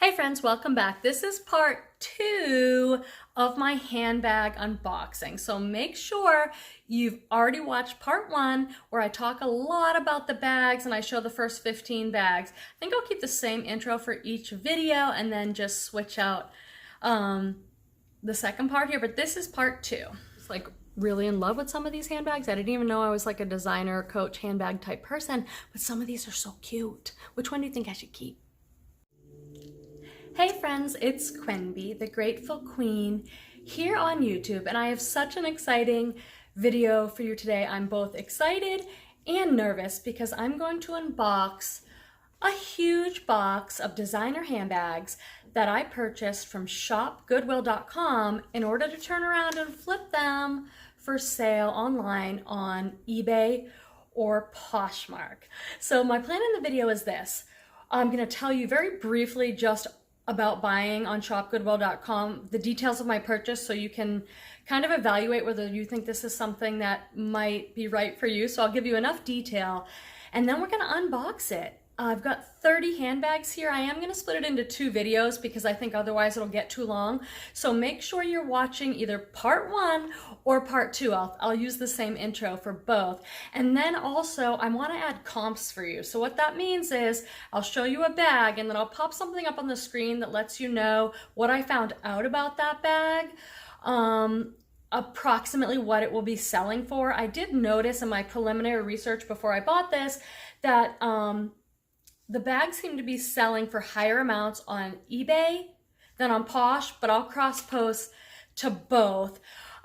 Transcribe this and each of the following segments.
Hey friends, welcome back. This is part 2 of my handbag unboxing. So make sure you've already watched part 1 where I talk a lot about the bags and I show the first 15 bags. I think I'll keep the same intro for each video and then just switch out the second part here, but this is part 2. It's like really in love with some of these handbags. I didn't even know I was like a designer, Coach handbag type person, but some of these are so cute. Which one do you think I should keep? Hey friends, it's Quenby, the Grateful Queen, here on YouTube, and I have such an exciting video for you today. I'm both excited and nervous because I'm going to unbox a huge box of designer handbags that I purchased from ShopGoodwill.com in order to turn around and flip them for sale online on eBay or Poshmark. So my plan in the video is this. I'm going to tell you very briefly just about buying on ShopGoodwill.com, the details of my purchase, so you can kind of evaluate whether you think this is something that might be right for you. So I'll give you enough detail, and then we're gonna unbox it. I've got 30 handbags here. I am gonna split it into 2 videos because I think otherwise it'll get too long. So make sure you're watching either part 1 or part 2. I'll use the same intro for both. And then also I wanna add comps for you. So what that means is I'll show you a bag and then I'll pop something up on the screen that lets you know what I found out about that bag. Approximately what it will be selling for. I did notice in my preliminary research before I bought this that the bags seem to be selling for higher amounts on eBay than on Posh, but I'll cross-post to both.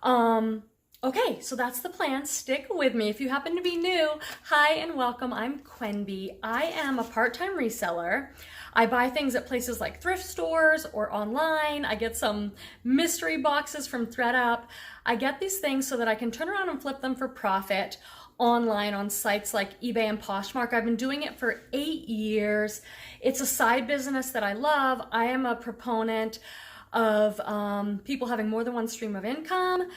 Okay, so that's the plan. Stick with me. If you happen to be new, hi and welcome. I'm Quenby. I am a part-time reseller. I buy things at places like Thrift Stores or online. I get some mystery boxes from ThredUp. I get these things so that I can turn around and flip them for profit online on sites like Ebay and Poshmark. I've been doing it for 8 years. It's a side business that I love. I am a proponent of people having more than one stream of income,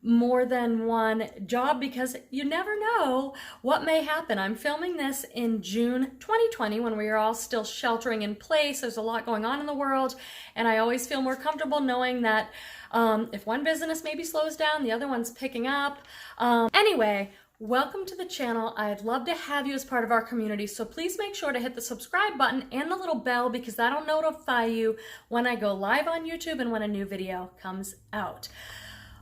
more than one job, because you never know what may happen. I'm filming this in June 2020 when we are all still sheltering in place. There's a lot going on in the world, and I always feel more comfortable knowing that if one business maybe slows down, the other one's picking up. Anyway, welcome to the channel. I'd love to have you as part of our community, so please make sure to hit the subscribe button and the little bell because that'll notify you when I go live on YouTube and when a new video comes out.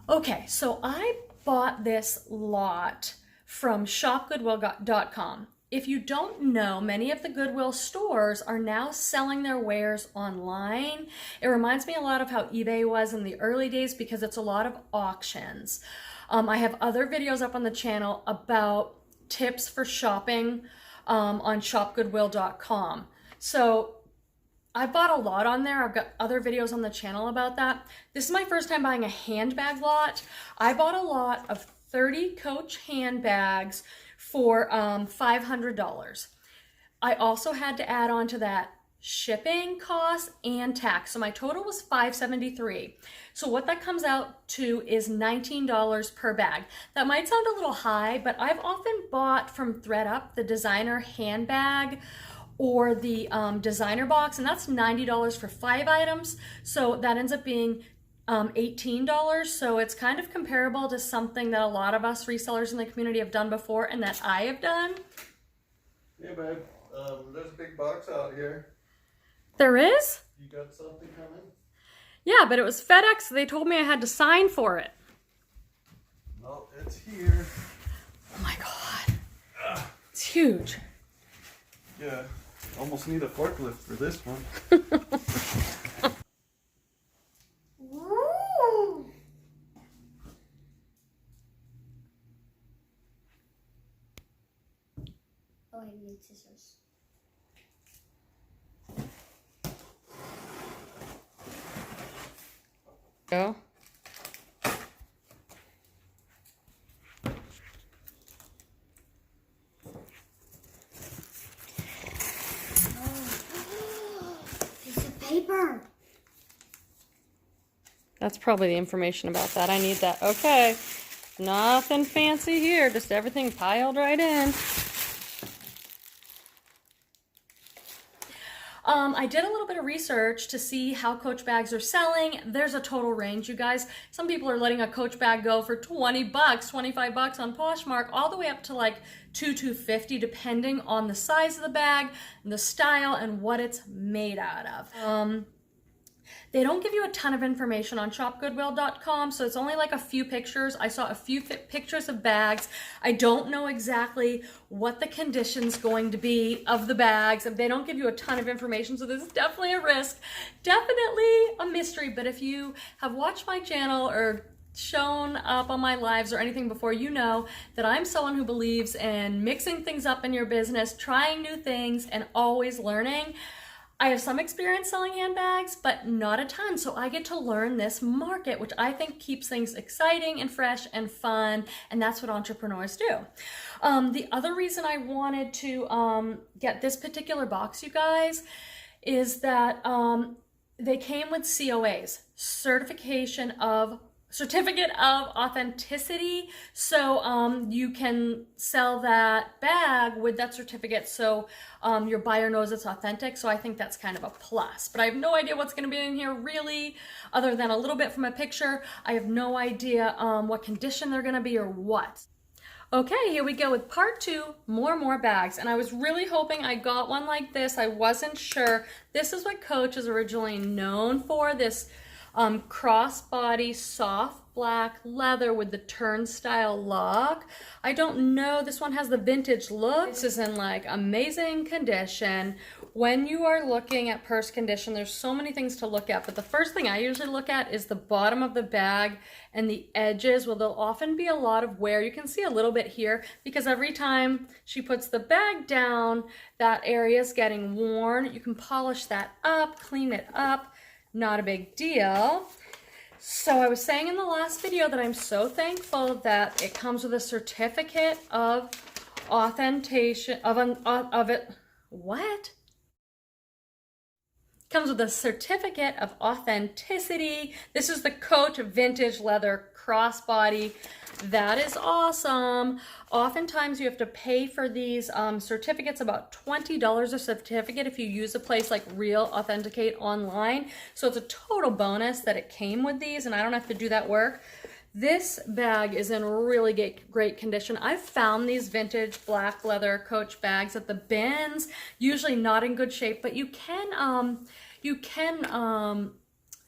Okay, so I bought this lot from ShopGoodwill.com. If you don't know, many of the Goodwill stores are now selling their wares online. It reminds me a lot of how eBay was in the early days because it's a lot of auctions. I have other videos up on the channel about tips for shopping on ShopGoodwill.com. So I bought a lot on there. I've got other videos on the channel about that. This is my first time buying a handbag lot. I bought a lot of 30 Coach handbags for $500. I also had to add on to that shipping costs and tax. So my total was $573. So what that comes out to is $19 per bag. That might sound a little high, but I've often bought from ThredUp the designer handbag or the designer box, and that's $90 for 5 items. So that ends up being $18. So it's kind of comparable to something that a lot of us resellers in the community have done before and that I have done. Hey babe, there's a big box out here. There is? You got something coming? Yeah, but it was FedEx. They told me I had to sign for it. No, it's here. Oh my God. It's huge. Yeah, almost need a forklift for this one. Oh, I need scissors. Go. Piece of paper. That's probably the information about that. I need that. Okay. Nothing fancy here. Just everything piled right in. I did a little bit of research to see how Coach bags are selling. There's a total range, you guys. Some people are letting a Coach bag go for 20 bucks, 25 bucks on Poshmark, all the way up to like $250, depending on the size of the bag, and the style, and what it's made out of. They don't give you a ton of information on ShopGoodwill.com, so it's only like a few pictures. I saw a few pictures of bags. I don't know exactly what the condition's going to be of the bags. They don't give you a ton of information, so this is definitely a risk. Definitely a mystery, but if you have watched my channel or shown up on my lives or anything before, you know that I'm someone who believes in mixing things up in your business, trying new things, and always learning. I have some experience selling handbags, but not a ton, so I get to learn this market, which I think keeps things exciting and fresh and fun, and that's what entrepreneurs do. The other reason I wanted to get this particular box, you guys, is that they came with COAs, Certificate of Authenticity, so you can sell that bag with that certificate, so your buyer knows it's authentic. So I think that's kind of a plus, but I have no idea what's going to be in here really, other than a little bit from a picture. I have no idea what condition they're going to be or what. Okay, here we go with part 2, more bags. And I was really hoping I got one like this. I wasn't sure. This is what Coach is originally known for, this crossbody soft black leather with the turnstile lock. I don't know, this one has the vintage look. This is in like amazing condition. When you are looking at purse condition, there's so many things to look at, but the first thing I usually look at is the bottom of the bag and the edges. Well, there'll often be a lot of wear. You can see a little bit here because every time she puts the bag down, that area is getting worn. You can polish that up, clean it up. Not a big deal. So I was saying in the last video that I'm so thankful that it comes with a certificate of authentication of it. What? Comes with a certificate of authenticity. This is the Coach vintage leather crossbody. That is awesome. Oftentimes you have to pay for these certificates, about $20 a certificate if you use a place like Real Authenticate online. So it's a total bonus that it came with these and I don't have to do that work. This bag is in really great condition. I've found these vintage black leather Coach bags at the bins, usually not in good shape, but you can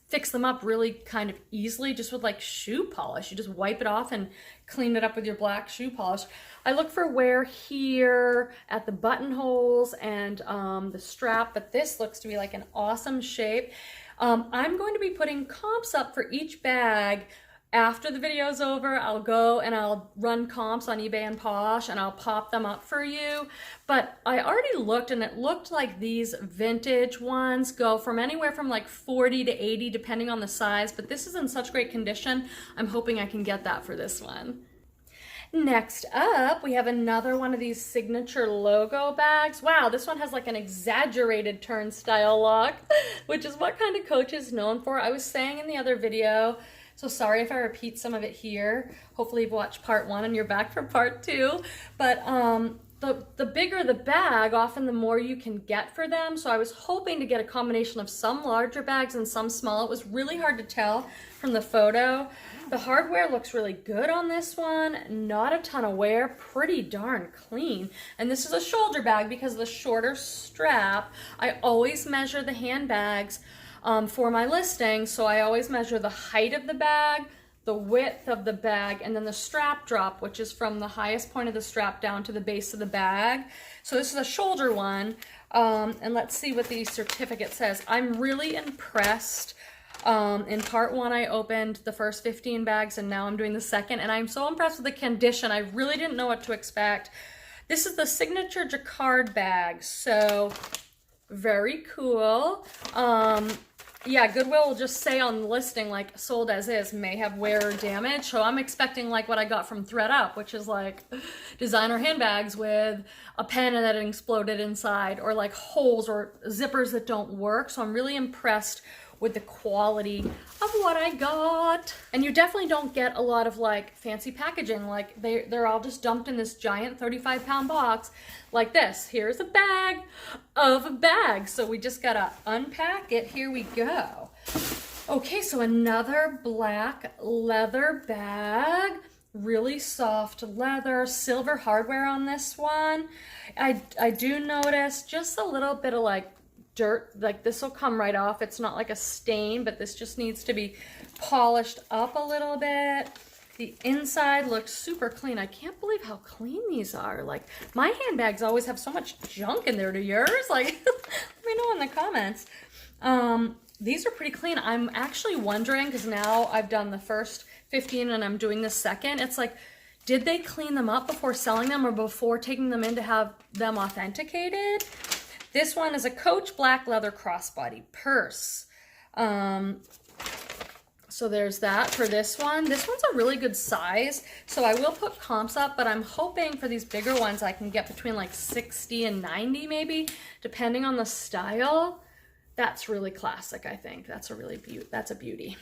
fix them up really kind of easily just with like shoe polish. You just wipe it off and clean it up with your black shoe polish. I look for wear here at the buttonholes and the strap, but this looks to be like an awesome shape. I'm going to be putting comps up for each bag. After the video's over, I'll go and I'll run comps on eBay and Posh and I'll pop them up for you. But I already looked and it looked like these vintage ones go from anywhere from like 40 to 80 depending on the size, but this is in such great condition. I'm hoping I can get that for this one. Next up, we have another one of these signature logo bags. Wow, this one has like an exaggerated turnstile lock, which is what kind of Coach is known for. I was saying in the other video, so sorry if I repeat some of it here. Hopefully you've watched part 1 and you're back for part 2. But the bigger the bag, often the more you can get for them. So I was hoping to get a combination of some larger bags and some small. It was really hard to tell from the photo. The hardware looks really good on this one. Not a ton of wear, pretty darn clean. And this is a shoulder bag because of the shorter strap. I always measure the handbags for my listing, so I always measure the height of the bag, the width of the bag, and then the strap drop, which is from the highest point of the strap down to the base of the bag. So this is a shoulder one, and let's see what the certificate says. I'm really impressed. In part 1, I opened the first 15 bags, and now I'm doing the second, and I'm so impressed with the condition. I really didn't know what to expect. This is the signature Jacquard bag, so very cool. Yeah, Goodwill will just say on the listing, like, sold as is, may have wear or damage. So I'm expecting like what I got from ThredUp, which is like designer handbags with a pen that exploded inside, or like holes or zippers that don't work. So I'm really impressed with the quality of what I got. And you definitely don't get a lot of like fancy packaging. Like they're all just dumped in this giant 35-pound box like this. Here's a bag of a bag. So we just gotta unpack it. Here we go. Okay, so another black leather bag. Really soft leather, silver hardware on this one. I do notice just a little bit of like dirt, like this will come right off. It's not like a stain, but this just needs to be polished up a little bit. The inside looks super clean. I can't believe how clean these are. Like my handbags always have so much junk in there. Do yours? Like, let me know in the comments. These are pretty clean. I'm actually wondering, because now I've done the first 15 and I'm doing the second. It's like, did they clean them up before selling them or before taking them in to have them authenticated? This one is a Coach black leather crossbody purse. So there's that for this one. This one's a really good size. So I will put comps up, but I'm hoping for these bigger ones I can get between like 60 and 90 maybe, depending on the style. That's really classic, I think. That's a beauty.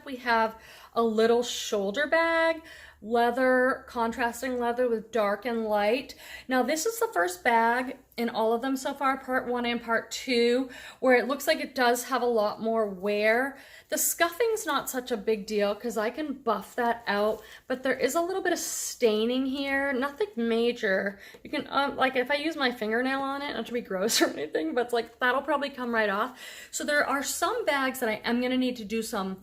We have a little shoulder bag, leather, contrasting leather with dark and light. Now this is the first bag in all of them so far, part 1 and part 2, where it looks like it does have a lot more wear. The scuffing's not such a big deal because I can buff that out, but there is a little bit of staining here, nothing major. You can, like if I use my fingernail on it, not to be gross or anything, but it's like that'll probably come right off. So there are some bags that I am gonna need to do some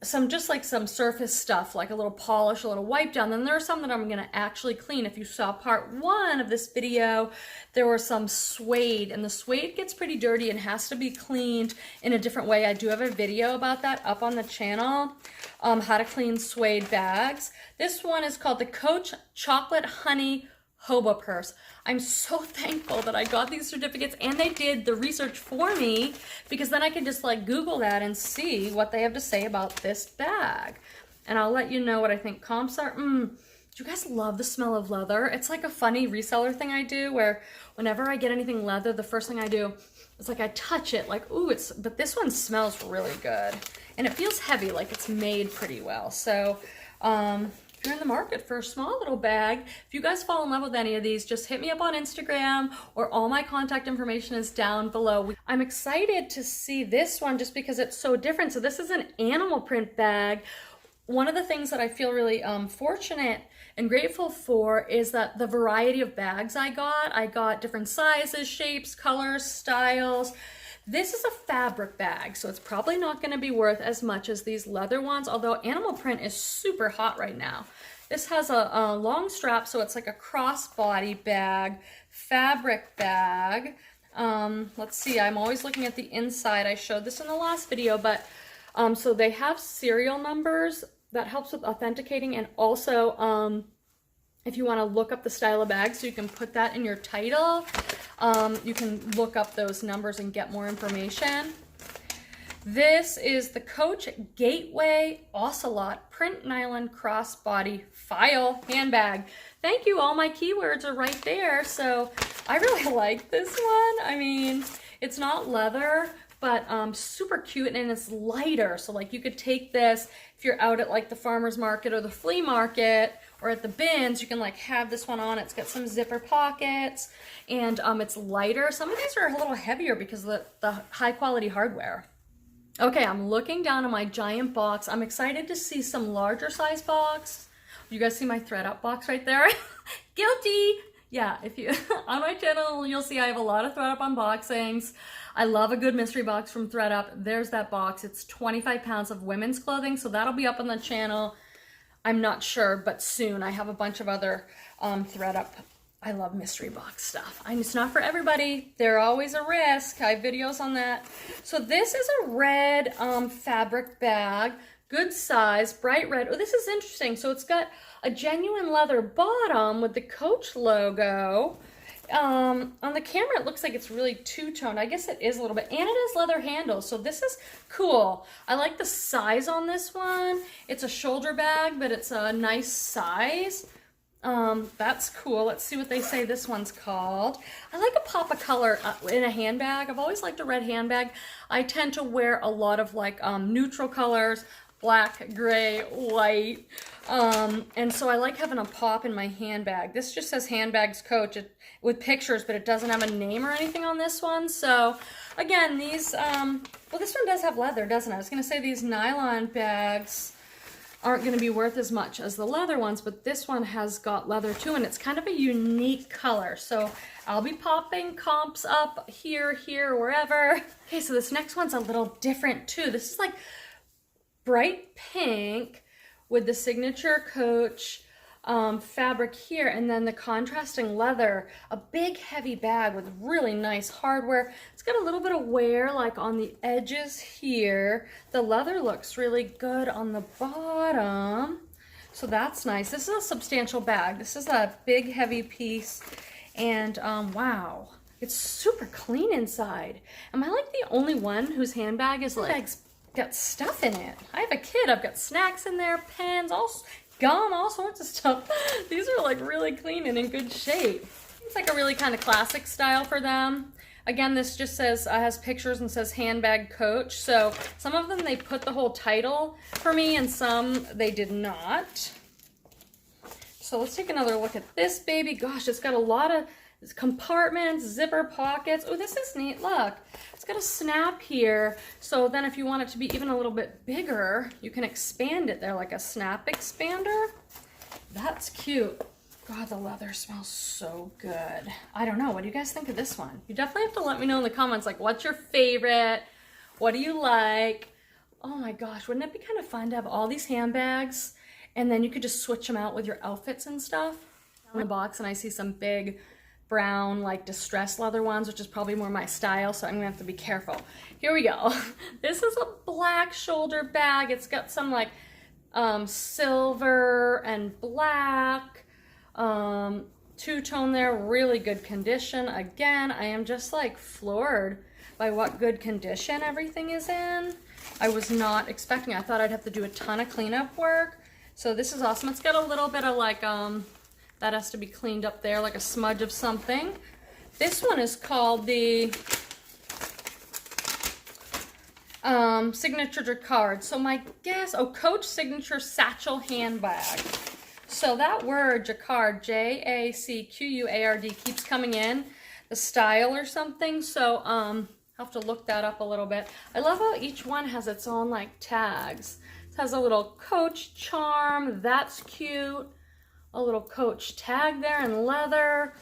surface stuff, like a little polish, a little wipe down. Then there are some that I'm gonna actually clean. If you saw part 1 of this video, there was some suede, and the suede gets pretty dirty and has to be cleaned in a different way. I do have a video about that up on the channel, how to clean suede bags. This one is called the Coach Chocolate Honey Hobo Purse. I'm so thankful that I got these certificates and they did the research for me, because then I can just like Google that and see what they have to say about this bag. And I'll let you know what I think comps are. Do you guys love the smell of leather? It's like a funny reseller thing I do where whenever I get anything leather, the first thing I do is like I touch it like, ooh, but this one smells really good. And it feels heavy, like it's made pretty well. So, you're in the market for a small little bag, if you guys fall in love with any of these, just hit me up on Instagram, or all my contact information is down below. I'm excited to see this one just because it's so different. So this is an animal print bag. One of the things that I feel really fortunate and grateful for is that the variety of bags I got different sizes, shapes, colors, styles. This is a fabric bag, so it's probably not going to be worth as much as these leather ones, although animal print is super hot right now. This has a long strap, so it's like a crossbody bag, fabric bag. Let's see, I'm always looking at the inside. I showed this in the last video, but so they have serial numbers. That helps with authenticating, and also if you want to look up the style of bag, so you can put that in your title. You can look up those numbers and get more information. This is the Coach Gateway Ocelot Print Nylon Crossbody File Handbag. Thank you, all my keywords are right there. So I really like this one. I mean, it's not leather, but super cute, and it's lighter. So like you could take this if you're out at like the farmer's market or the flea market or at the bins, you can like have this one on. It's got some zipper pockets, and it's lighter. Some of these are a little heavier because of the high quality hardware. Okay, I'm looking down at my giant box. I'm excited to see some larger size box. You guys see my thread up box right there? Guilty! Yeah, if you on my channel, you'll see I have a lot of thread up unboxings. I love a good mystery box from thredUP. There's that box. It's 25 pounds of women's clothing, so that'll be up on the channel. I'm not sure, but soon. I have a bunch of other thredUP. I love mystery box stuff. It's not for everybody. They're always a risk. I have videos on that. So this is a red fabric bag. Good size, bright red. Oh, this is interesting. So it's got a genuine leather bottom with the Coach logo. On the camera, it looks like it's really two-toned. I guess it is a little bit. And it has leather handles, so this is cool. I like the size on this one. It's a shoulder bag, but it's a nice size. That's cool. Let's see what they say this one's called. I like a pop of color in a handbag. I've always liked a red handbag. I tend to wear a lot of like neutral colors, black, gray, white. And so I like having a pop in my handbag. This just says Handbags Coach with pictures, but it doesn't have a name or anything on this one. So again, these, well, this one does have leather, doesn't it? I was going to say these nylon bags aren't going to be worth as much as the leather ones, but this one has got leather too, and it's kind of a unique color. So I'll be popping comps up here, wherever. Okay, so this next one's a little different too. This is like bright pink with the signature Coach fabric here, and then the contrasting leather. A big heavy bag with really nice hardware. It's got a little bit of wear like on the edges here. The leather looks really good on the bottom, so that's nice. This is a substantial bag. This is a big heavy piece, and wow, it's super clean inside. Am I like the only one whose handbag is like got stuff in it? I have a kid. I've got snacks in there, pens, gum, all sorts of stuff. These are like really clean and in good shape. It's like a really kind of classic style for them. Again, this just says, has pictures and says Handbag Coach. So some of them they put the whole title for me, and some they did not. So let's take another look at this baby. Gosh, it's got a lot of compartments, zipper pockets. Oh, this is neat. Look, it's got a snap here. So then if you want it to be even a little bit bigger, you can expand it there like a snap expander. That's cute. God, the leather smells so good. I don't know. What do you guys think of this one? You definitely have to let me know in the comments, like, what's your favorite? What do you like? Oh my gosh, wouldn't it be kind of fun to have all these handbags and then you could just switch them out with your outfits and stuff? In the box, and I see some big brown like distressed leather ones, which is probably more my style, so I'm gonna have to be careful. Here we go. This is a black shoulder bag. It's got some like silver and black two-tone there, really good condition. Again, I am just like floored by what good condition everything is in. I was not expecting. I thought I'd have to do a ton of cleanup work, so this is awesome. It's got a little bit of like that has to be cleaned up there, like a smudge of something. This one is called the Signature Jacquard. So my guess, oh, Coach Signature Satchel Handbag. So that word, Jacquard, J-A-C-Q-U-A-R-D, keeps coming in, the style or something. So I'll have to look that up a little bit. I love how each one has its own like tags. It has a little Coach charm, that's cute. A little Coach tag there in leather.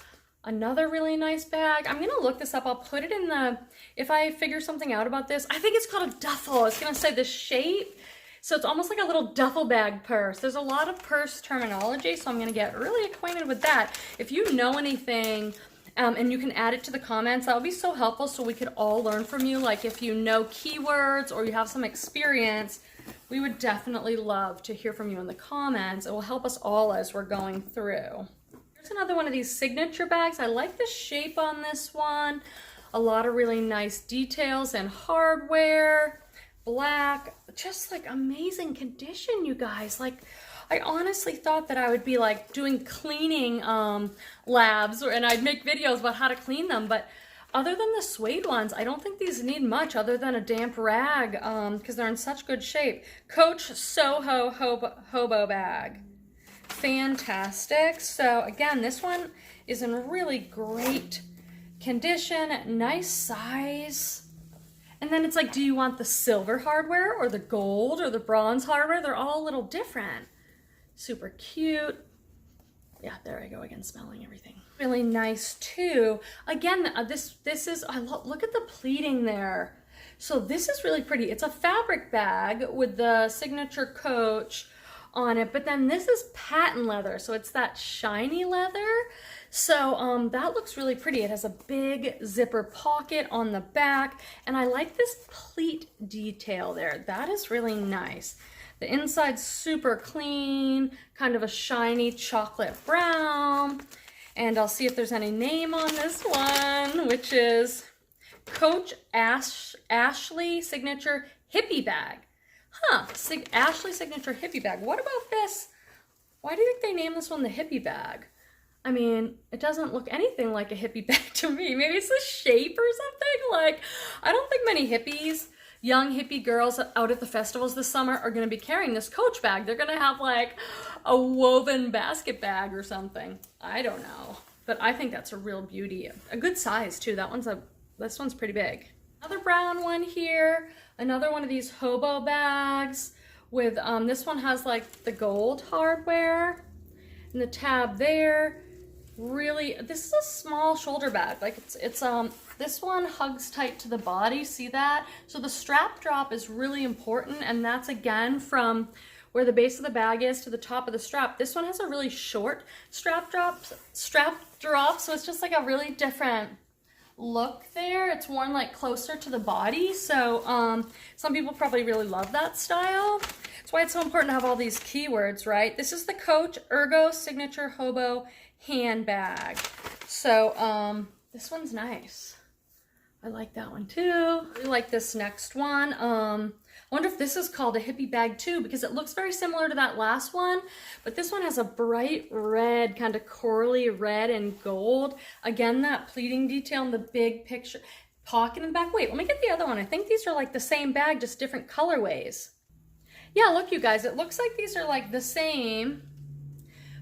Another really nice bag. I'm gonna look this up. I'll put it in the, if I figure something out about this. I think it's called a duffel. It's gonna say the shape. So it's almost like a little duffel bag purse. There's a lot of purse terminology, so I'm gonna get really acquainted with that. If you know anything, and you can add it to the comments, that would be so helpful so we could all learn from you. Like if you know keywords or you have some experience, we would definitely love to hear from you in the comments. It will help us all as we're going through. Here's another one of these signature bags. I like the shape on this one. A lot of really nice details and hardware. Black, just like amazing condition, you guys. Like, I honestly thought that I would be like doing cleaning labs and I'd make videos about how to clean them, but other than the suede ones, I don't think these need much other than a damp rag because they're in such good shape. Coach Soho Hobo Bag. Fantastic. So again, this one is in really great condition, nice size. And then it's like, do you want the silver hardware or the gold or the bronze hardware? They're all a little different. Super cute. Yeah, there I go again, smelling everything. Really nice too. Again, this is, look at the pleating there. So this is really pretty. It's a fabric bag with the signature Coach on it, but then this is patent leather. So it's that shiny leather. So that looks really pretty. It has a big zipper pocket on the back, and I like this pleat detail there. That is really nice. The inside's super clean, kind of a shiny chocolate brown. And I'll see if there's any name on this one, which is Coach Ashley Signature Hippie Bag. Huh, Ashley Signature Hippie Bag. What about this Why do you think they named this one the Hippie Bag? I mean, it doesn't look anything like a hippie bag to me. Maybe it's the shape or something. Like, I don't think many hippies, young hippie girls out at the festivals this summer are going to be carrying this Coach bag. They're going to have like a woven basket bag or something. I don't know. But I think that's a real beauty. A good size too. This one's pretty big. Another brown one here. Another one of these hobo bags with, this one has like the gold hardware and the tab there. Really, this is a small shoulder bag. Like this one hugs tight to the body. See that? So the strap drop is really important, and that's again from where the base of the bag is to the top of the strap. This one has a really short strap drop, so it's just like a really different look there. It's worn like closer to the body, so some people probably really love that style. That's why it's so important to have all these keywords, right? This is the Coach Ergo Signature Hobo Handbag. So this one's nice. I like that one too. I really like this next one. I wonder if this is called a hippie bag too, because it looks very similar to that last one, but this one has a bright red, kind of corally red and gold. Again, that pleating detail in the big picture pocket in the back. Wait, let me get the other one. I think these are like the same bag, just different colorways. Yeah, look you guys, it looks like these are like the same,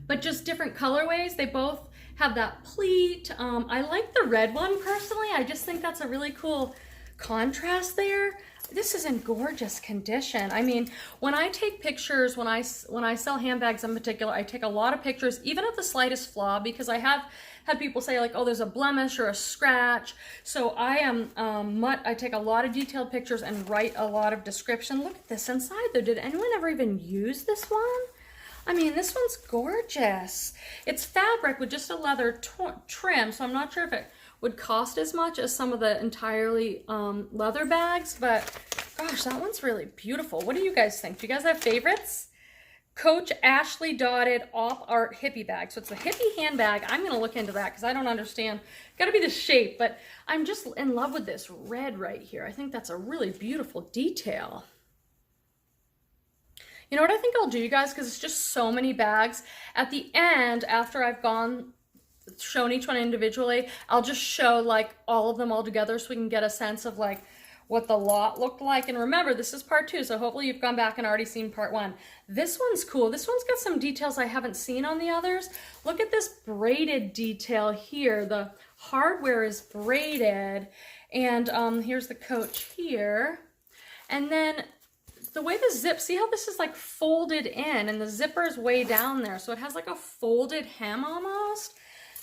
but just different colorways. They both have that pleat. I like the red one personally. I just think that's a really cool contrast there. This is in gorgeous condition. I mean, when I take pictures, when I sell handbags in particular, I take a lot of pictures, even of the slightest flaw, because I have had people say like, oh, there's a blemish or a scratch. So I take a lot of detailed pictures and write a lot of description. Look at this inside though. Did anyone ever even use this one? I mean, this one's gorgeous. It's fabric with just a leather trim, so I'm not sure if it would cost as much as some of the entirely leather bags, but gosh, that one's really beautiful. What do you guys think? Do you guys have favorites? Coach Ashley Dotted Op Art Hippie Bag. So it's a hippie handbag. I'm gonna look into that because I don't understand. Gotta be the shape, but I'm just in love with this red right here. I think that's a really beautiful detail. You know what I think I'll do, you guys, because it's just so many bags. At the end, after I've shown each one individually, I'll just show like all of them all together so we can get a sense of like what the lot looked like. And remember, this is part 2, so hopefully you've gone back and already seen part 1. This one's cool. This one's got some details I haven't seen on the others. Look at this braided detail here. The hardware is braided, and here's the Coach here. And then the way the zip, see how this is like folded in and the zipper is way down there, so it has like a folded hem almost.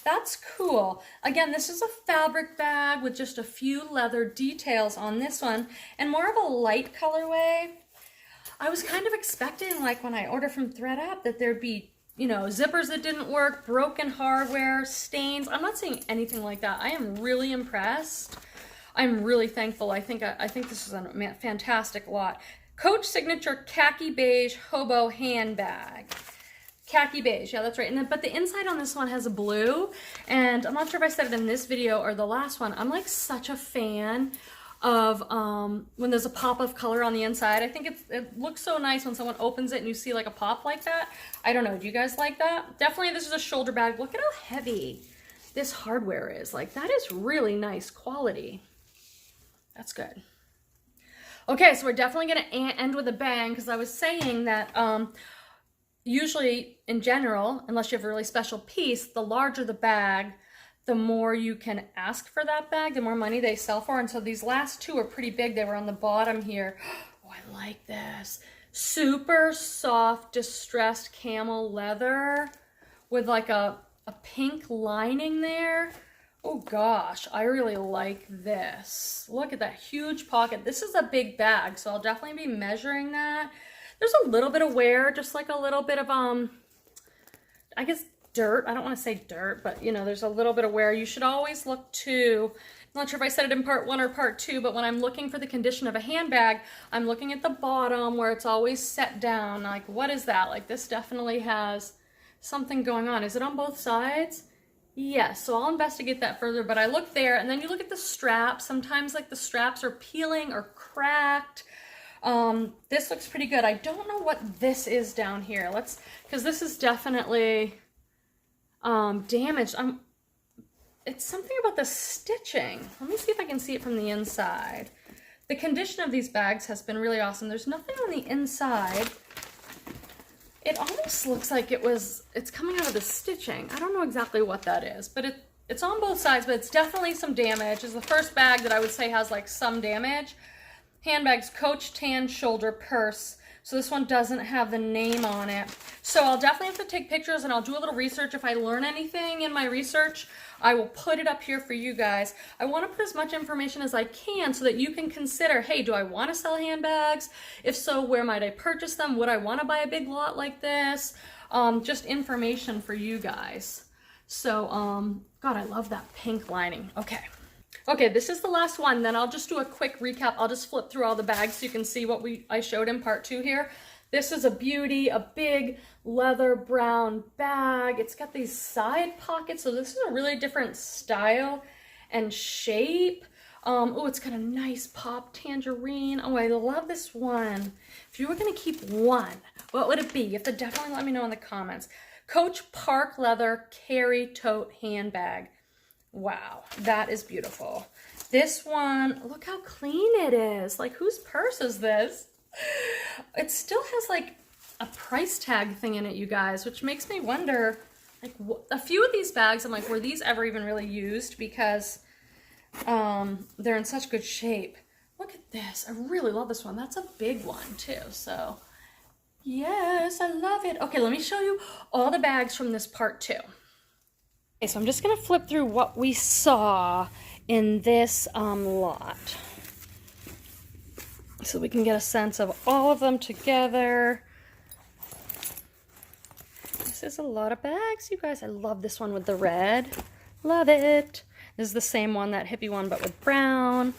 That's cool. Again, this is a fabric bag with just a few leather details on this one and more of a light colorway. I was kind of expecting, like when I order from ThredUp, that there'd be, you know, zippers that didn't work, broken hardware, stains. I'm not seeing anything like that. I am really impressed. I'm really thankful. I think this is a fantastic lot. Coach Signature Khaki Beige Hobo Handbag. Khaki beige, yeah, that's right. But the inside on this one has a blue, and I'm not sure if I said it in this video or the last one. I'm like such a fan of when there's a pop of color on the inside. I think it looks so nice when someone opens it and you see like a pop like that. I don't know, do you guys like that? Definitely this is a shoulder bag. Look at how heavy this hardware is. Like, that is really nice quality. That's good. Okay, so we're definitely gonna end with a bang, because I was saying that usually, in general, unless you have a really special piece, the larger the bag, the more you can ask for that bag, the more money they sell for. And so these last two are pretty big. They were on the bottom here. Oh, I like this. Super soft, distressed camel leather with like a pink lining there. Oh gosh, I really like this. Look at that huge pocket. This is a big bag, so I'll definitely be measuring that. There's a little bit of wear, just like a little bit of, I guess dirt. I don't want to say dirt, but you know, there's a little bit of wear. You should always look to, I'm not sure if I said it in part 1 or part 2, but when I'm looking for the condition of a handbag, I'm looking at the bottom where it's always set down. Like, what is that? Like, this definitely has something going on. Is it on both sides? Yes, so I'll investigate that further, but I look there, and then you look at the straps. Sometimes like the straps are peeling or cracked. This looks pretty good. I don't know what this is down here. Because this is definitely damaged. It's something about the stitching. Let me see if I can see it from the inside. The condition of these bags has been really awesome. There's nothing on the inside. It almost looks like it's coming out of the stitching. I don't know exactly what that is, but it's on both sides, but it's definitely some damage. It's the first bag that I would say has like some damage. Handbags, Coach Tan Shoulder Purse. So this one doesn't have the name on it. So I'll definitely have to take pictures and I'll do a little research. If I learn anything in my research, I will put it up here for you guys. I want to put as much information as I can so that you can consider, hey, do I want to sell handbags? If so, where might I purchase them? Would I want to buy a big lot like this? Just information for you guys. So, God, I love that pink lining. Okay, this is the last one. Then I'll just do a quick recap. I'll just flip through all the bags so you can see what I showed in part 2 here. This is a beauty, a big leather brown bag. It's got these side pockets, so this is a really different style and shape. Oh, it's got a nice pop tangerine. Oh, I love this one. If you were gonna keep one, what would it be? You have to definitely let me know in the comments. Coach Park Leather Carry Tote Handbag. Wow, that is beautiful. This one, look how clean it is. Like, whose purse is this? It still has like a price tag thing in it, you guys, which makes me wonder, like, a few of these bags, I'm like, were these ever even really used? Because they're in such good shape. Look at this. I really love this one. That's a big one too. So yes, I love it. Okay, let me show you all the bags from this part 2. Okay, so I'm just going to flip through what we saw in this lot so we can get a sense of all of them together. This is a lot of bags, you guys. I love this one with the red. Love it. This is the same one, that hippie one, but with brown.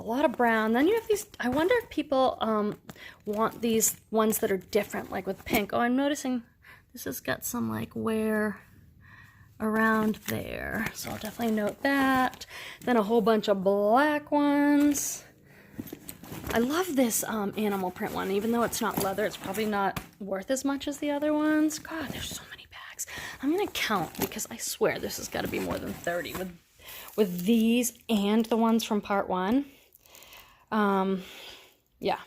A lot of brown. Then you have these, I wonder if people want these ones that are different, like with pink. Oh, I'm noticing this has got some like wear around there, so I'll definitely note that. Then a whole bunch of black ones. I love this animal print one. Even though it's not leather, it's probably not worth as much as the other ones. God, there's so many bags. I'm gonna count because I swear this has got to be more than 30 with these and the ones from part 1. Yeah.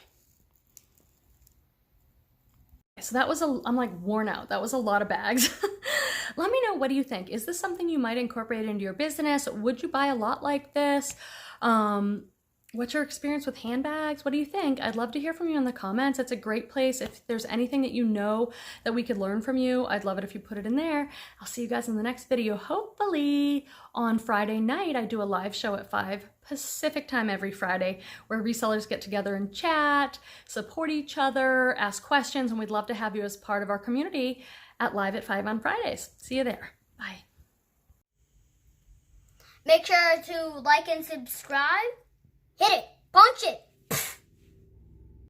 So that was I'm like worn out. That was a lot of bags. Let me know, what do you think? Is this something you might incorporate into your business? Would you buy a lot like this? What's your experience with handbags? What do you think? I'd love to hear from you in the comments. It's a great place. If there's anything that you know that we could learn from you, I'd love it if you put it in there. I'll see you guys in the next video. Hopefully on Friday night, I do a live show at 5 Pacific time every Friday where resellers get together and chat, support each other, ask questions, and we'd love to have you as part of our community at Live at 5 on Fridays. See you there. Bye. Make sure to like and subscribe. Hit it. Punch it.